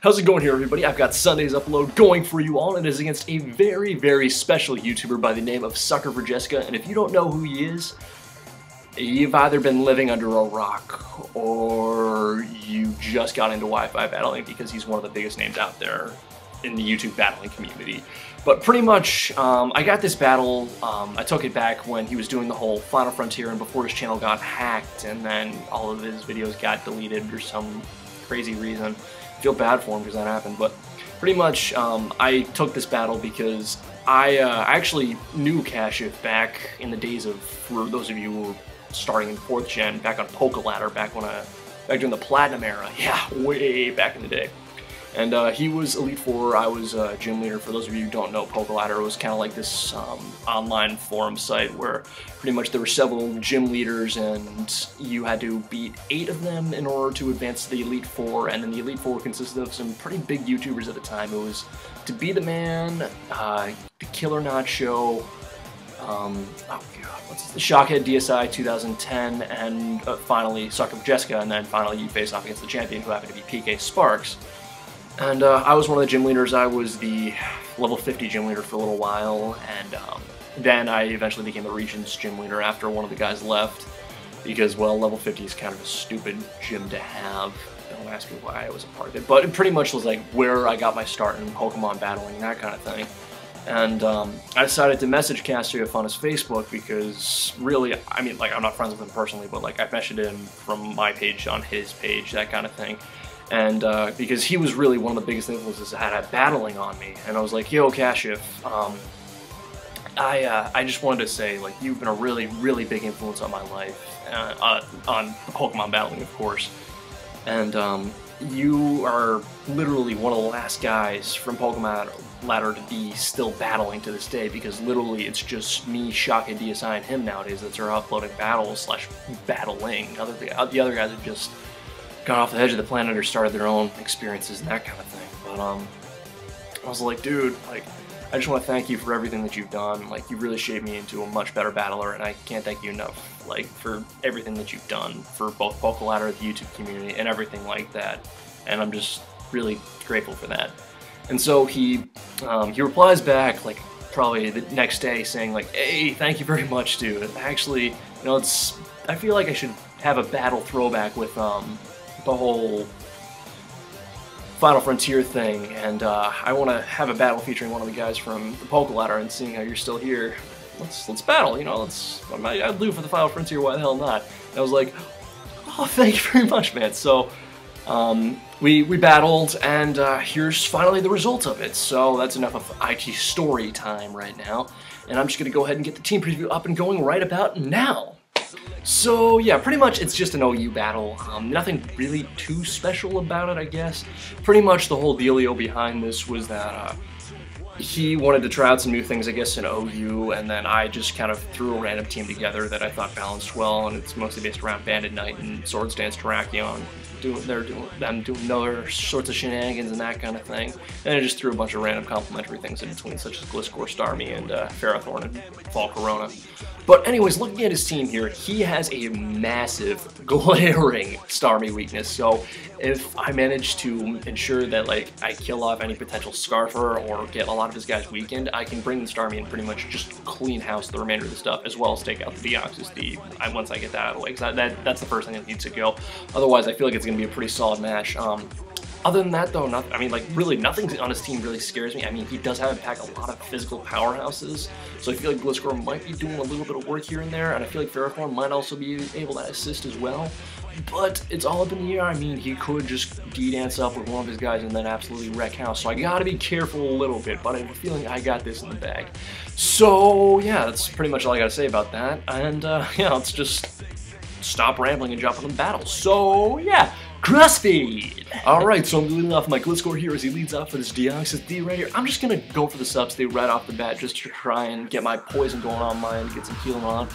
How's it going here, everybody? I've got Sunday's upload going for you all, and it is against a very, very special YouTuber by the name of Sucker4Jessica, and if you don't know who he is, you've either been living under a rock, or you just got into Wi-Fi battling because he's one of the biggest names out there in the YouTube battling community. But pretty much, I got this battle, I took it back when he was doing the whole Final Frontier and before his channel got hacked, and then all of his videos got deleted for some crazy reason. I feel bad for him because that happened, but pretty much I took this battle because I actually knew Kashif back in the days of, for those of you who were starting in 4th gen, back on Ladder, back during the Platinum era, yeah, way back in the day. And he was Elite 4, I was gym leader. For those of you who don't know, Ladder was kind of like this online forum site where pretty much there were several gym leaders and you had to beat 8 of them in order to advance to the Elite 4, and then the Elite 4 consisted of some pretty big YouTubers at the time. It was To Be The Man, The Killer Not Show, oh god, what's this? The Shockhead DSI 2010, and finally Sucker4Jessica, and then finally you face off against the champion who happened to be PK Sparks. And I was one of the gym leaders. I was the level 50 gym leader for a little while, and then I eventually became the Regions gym leader after one of the guys left, because, well, level 50 is kind of a stupid gym to have. Don't ask me why I was a part of it, but it pretty much was like where I got my start in Pokemon battling, that kind of thing. And I decided to message Kashif on his Facebook because, really, I mean, like, I'm not friends with him personally, but, like, I messaged him from my page on his page, that kind of thing. And because he was really one of the biggest influences that had battling on me, and I was like, yo, Kashif, I just wanted to say, like, you've been a really, really big influence on my life, on Pokemon battling, of course, and you are literally one of the last guys from Pokemon Ladder to be still battling to this day, because literally it's just me, Shockhead DSI, and him nowadays that are uploading battles / battling. The other guys have just gone off the edge of the planet or started their own experiences and that kind of thing. But I was like, dude, like, I just want to thank you for everything that you've done. Like, you really shaped me into a much better battler, and I can't thank you enough, like, for everything that you've done for both Ladder, the YouTube community, and everything like that. And I'm just really grateful for that. And so he replies back, like, probably the next day, saying, like, hey, thank you very much, dude. Actually, you know, I feel like I should have a battle throwback with the whole Final Frontier thing, and I want to have a battle featuring one of the guys from the Ladder, and seeing how you're still here, let's battle, you know, I'll do for the Final Frontier, why the hell not? And I was like, oh, thank you very much, man. So we battled, and here's finally the result of it. So that's enough of IT story time right now, and I'm just going to go ahead and get the team preview up and going right about now. So yeah, pretty much it's just an OU battle. Nothing really too special about it, I guess. Pretty much the whole dealio behind this was that he wanted to try out some new things, I guess, in OU, and then I just kind of threw a random team together that I thought balanced well, and it's mostly based around Bandit Knight and Swords Dance Terrakion. Them doing other sorts of shenanigans and that kind of thing. And I just threw a bunch of random complementary things in between, such as Gliscor, Starmie, and Ferrothorn and Fall Corona. But anyways, looking at his team here, he has a massive, glaring Starmie weakness. So if I manage to ensure that, like, I kill off any potential Scarfer or get a lot of his guys weakened, I can bring the Starmie and pretty much just clean house the remainder of the stuff, as well as take out the Deoxys once I get that out of the way, because that's the first thing that needs to go. Otherwise, I feel like it's going to be a pretty solid match. Other than that, though, I mean, like, really, nothing on his team really scares me. I mean, he does have in pack a lot of physical powerhouses, so I feel like Gliscor might be doing a little bit of work here and there, and I feel like Ferrothorn might also be able to assist as well. But it's all up in the air. I mean, he could just D-dance up with one of his guys and then absolutely wreck house, so I gotta be careful a little bit, but I have a feeling I got this in the bag. So, yeah, that's pretty much all I gotta say about that, and, yeah, let's just stop rambling and jump into battle. So, yeah. Crossfeed! Alright, so I'm leading off my Gliscor here as he leads off for this Deoxys D right here. I'm just gonna go for the substitute right off the bat just to try and get my poison going on mine, get some healing on,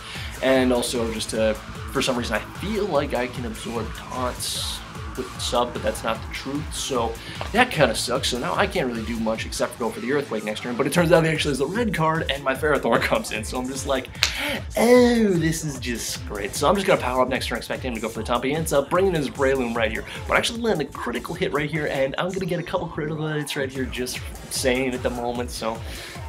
and also just to for some reason I feel like I can absorb taunts with the sub, but that's not the truth, so that kind of sucks. So now I can't really do much except for go for the Earthquake next turn, but it turns out he actually has the red card and my Ferrothorn comes in, so I'm just like, oh, this is just great. So I'm just going to power up next turn, expecting him to go for the Tompi, ends up bringing in his Breloom right here, but actually land a critical hit right here, and I'm going to get a couple critical hits right here just saying at the moment. So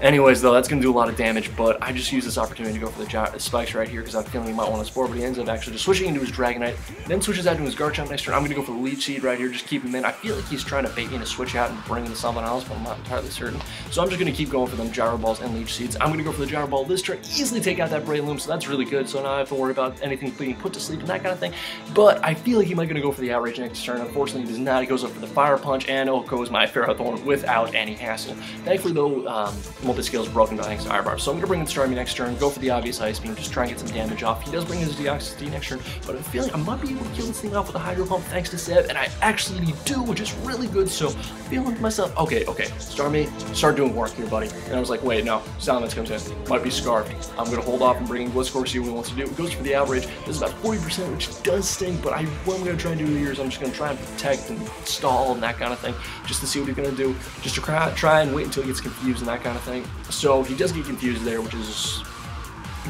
anyways, though, that's going to do a lot of damage, but I just use this opportunity to go for the spikes right here because I'm feeling he might want to spore, but he ends up actually just switching into his Dragonite, then switches out to his Garchomp next turn. I'm going to go for the Leech Seed right here, just keep him in. I feel like he's trying to bait me to switch out and bring in something else, but I'm not entirely certain. So I'm just going to keep going for them Gyro Balls and Leech Seeds. I'm going to go for the Gyro Ball this turn, easily take out that Breloom, so that's really good, so now I have to worry about anything being put to sleep and that kind of thing. But I feel like he might going to go for the Outrage next turn. Unfortunately, he does not. He goes up for the Fire Punch, and oh, goes my Ferrothorn without any hassle. Thankfully, though, multi-skill is broken thanks to Iron Barb. So I'm going to bring in Starmie next turn, go for the obvious Ice Beam, just try and get some damage off. He does bring his Deoxys next turn, but I'm feeling I might be able to kill this thing off with a Hydro Pump thanks to Seb, and I actually do, which is really good. So I'm feeling to myself, okay, Starmie, start doing work here, buddy. And I was like, wait, no, Salamence comes in, might be Scarfed. I'm going to hold off and bring in Blitzcore, see what he wants to do. He goes for the Outrage. This is about 40%, which does sting, but what I'm going to try and do here is I'm just going to try and protect and stall and that kind of thing, just to see what he's going to do, just to try and wait until he gets confused and that kind of thing. So he does get confused there, which is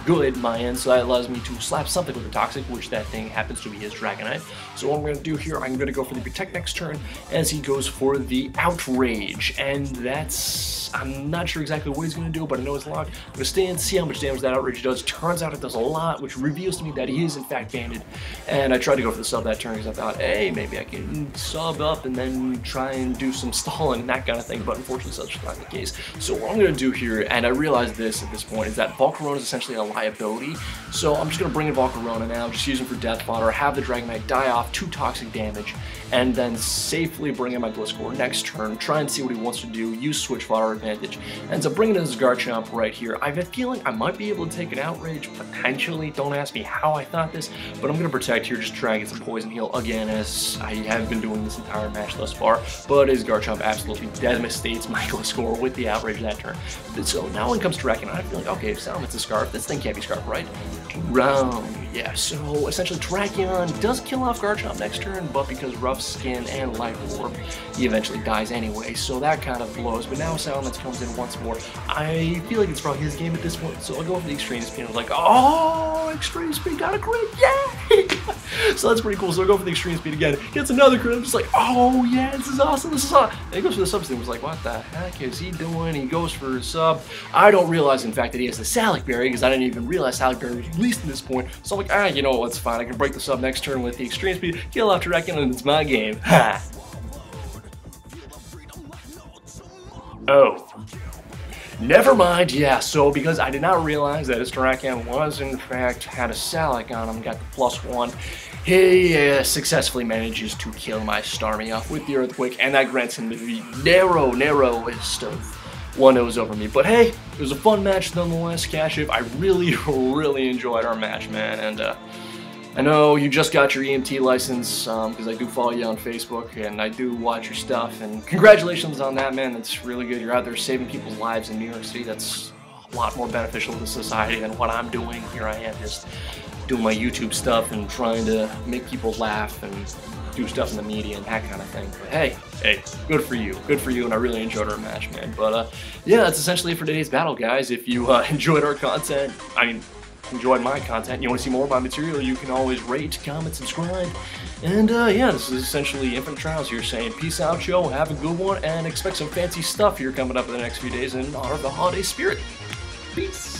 good in my end, so that allows me to slap something with a Toxic, which that thing happens to be his Dragonite. So what I'm going to do here, I'm going to go for the Protect next turn as he goes for the Outrage, and that's, I'm not sure exactly what he's going to do, but I know it's locked. I'm going to stay in, see how much damage that Outrage does. Turns out it does a lot, which reveals to me that he is in fact banded, and I tried to go for the sub that turn because I thought, hey, maybe I can sub up and then try and do some stalling and that kind of thing, but unfortunately such not the case. So what I'm going to do here, and I realize this at this point, is that Volcarona is essentially a liability, so I'm just going to bring in Volcarona now, just use him for Death Fodder, have the Dragonite die off, 2 toxic damage, and then safely bring in my Gliscor next turn, try and see what he wants to do, use Switch Fodder advantage, ends up bringing in his Garchomp right here. I have a feeling I might be able to take an Outrage, potentially, don't ask me how I thought this, but I'm going to protect here, just try and get some Poison Heal again, as I have been doing this entire match thus far, but his Garchomp absolutely devastates my Gliscor with the Outrage that turn. So now when it comes to Terrakion, I feel like, okay, if Salamence is Scarf, this thing can't be Scarf, right? Round, yeah, so essentially Terrakion does kill off Garchomp next turn, but because Rough Skin and Life Orb, he eventually dies anyway, so that kind of blows. But now Salamence comes in once more. I feel like it's probably his game at this point, so I'll go for the Extreme Speed. I was like, oh, Extreme Speed got a crit, yeah! So that's pretty cool, so I'll go for the Extreme Speed again, gets another crit, I'm just like, oh yeah, this is awesome, this is awesome. And he goes for the sub steam, was like, what the heck is he doing? He goes for a sub. I don't realize, in fact, that he has the Salic Berry, because I didn't even realize Salic Berry was released at this point, so I'm like, you know what, it's fine, I can break the sub next turn with the Extreme Speed, kill off Terrakion, and it's my game. Ha! Oh. Never mind, yeah, so because I did not realize that his Terrakion was, in fact, had a Salic on him, got the +1, he successfully manages to kill my Starmie off with the Earthquake, and that grants him the narrowest of 1-0s over me. But hey, it was a fun match nonetheless, Kashif. I really enjoyed our match, man, and I know you just got your EMT license, because I do follow you on Facebook, and I do watch your stuff, and congratulations on that, man. That's really good. You're out there saving people's lives in New York City. That's a lot more beneficial to society than what I'm doing. Here I am just doing my YouTube stuff and trying to make people laugh and do stuff in the media and that kind of thing. But hey, good for you, and I really enjoyed our match, man. But yeah, that's essentially it for today's battle, guys. If you enjoyed our content, enjoyed my content, you want to see more of my material, you can always rate, comment, subscribe, and yeah, this is essentially Infinite Trials here saying peace out, yo, have a good one, and expect some fancy stuff here coming up in the next few days in honor of the holiday spirit. Peace.